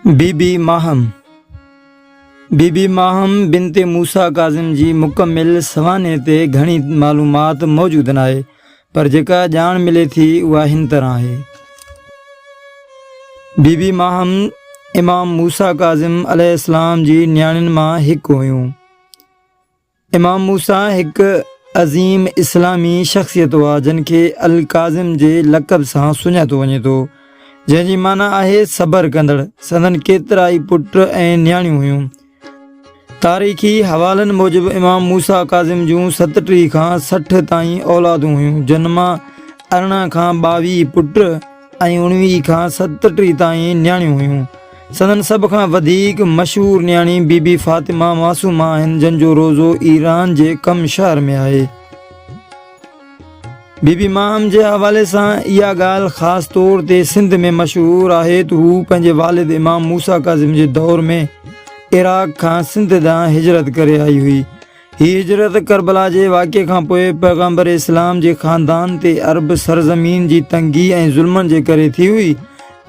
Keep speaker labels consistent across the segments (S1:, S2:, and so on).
S1: बीबी माहम बिनते मूसा काज़िम जी मुकमिल सवाने ते घणी मालूमात मौजूद नाहे, पर जेका ॼाण मिले थी उहा हिन तरह आहे। बीबी माहम इमाम मूसा काज़िम अलैहिस्सलाम जी न्याणियुनि मां हिकु हुयूं। इमाम मूसा हिकु अज़ीम इस्लामी शख़्सियत हुआ जिनखे अल काज़िम जे लक़ब सां सुञातो वञे थो, जंहिंजी माना आहे सबर कंदड़। संदन केतिरा ई पुट ऐं न्याणियूं हुयूं। तारीख़ी हवालनि मूजिबि इमाम मूसा काज़िम जूं 37 खां 60 ताईं औलादूं हुयूं, जिन मां 18 खां 22 पुट ऐं 19 खां 37 ताईं न्याणियूं हुयूं। संदन सभ खां वधीक मशहूर न्याणी बीबी फातिमा मासूमा आहिनि, जंहिंजो रोज़ो ईरान जे कम शहर में आहे। बीबी माहम जे हवाले सां इहा ॻाल्हि ख़ासि तौर ते सिंध में मशहूर आहे त हू पंहिंजे वालिद इमाम मूसा काज़िम जे दौर में इराक़ खां सिंध ॾांहुं हिजरत करे आई हुई। हीअ हिजरत करबला जे वाक़े खां पोइ पैगम्बर इस्लाम जे ख़ानदान ते अरब सरज़मीन जी तंगी ऐं ज़ुल्मनि जे करे थी हुई।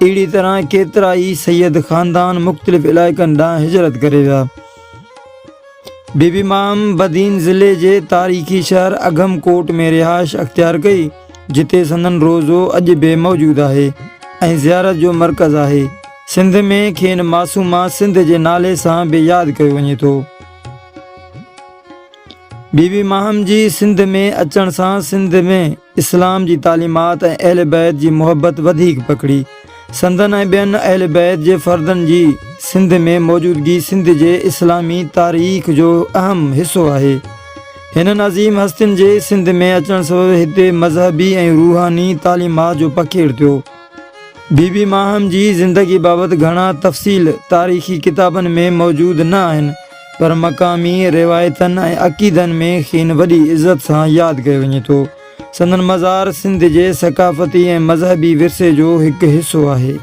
S1: अहिड़ी तरह केतिरा ई सैयद ख़ानदान मुख़्तलिफ़ इलाइक़नि ॾांहुं हिजरत करे विया। बीबी माहम बदीन ज़िले जे तारीख़ी शहर अगमकोट में रिहाइश अख़्तियार कई, जिते संदन रोज़ो अॼु बि मौजूदु आहे ऐं ज़ियारत जो मर्कज़ आहे। सिंध में खेनि मासूमा सिंध जे नाले सां बि यादि कयो वञे थो। बीबी माहम जी सिंध में अचण सां सिंध में इस्लाम जी तालीमात ऐं अहल बैत जी मुहबत वधीक पकड़ी। संदन ऐं ॿियनि अहल बैत जे फ़र्दनि जी सिंध में मौजूदगी सिंध जे इस्लामी तारीख़ जो अहम हिसो आहे। हिननि अज़ीम हस्तियुनि जे सिंध में अचण सबबि हिते मज़हबी ऐं रूहानी तालीमात जो पखेड़ थियो। बीबी माहम जी ज़िंदगी बाबति घणा तफ़सील तारीख़ी किताबनि में मौजूदु न आहिनि, पर मक़ामी रिवायतनि ऐं अक़ीदनि में खेनि वॾी इज़त सां यादि कयो वञे थो। संदन मज़ार सिंध जे सक़ाफ़ती ऐं मज़हबी विरसे जो हिकु हिसो आहे।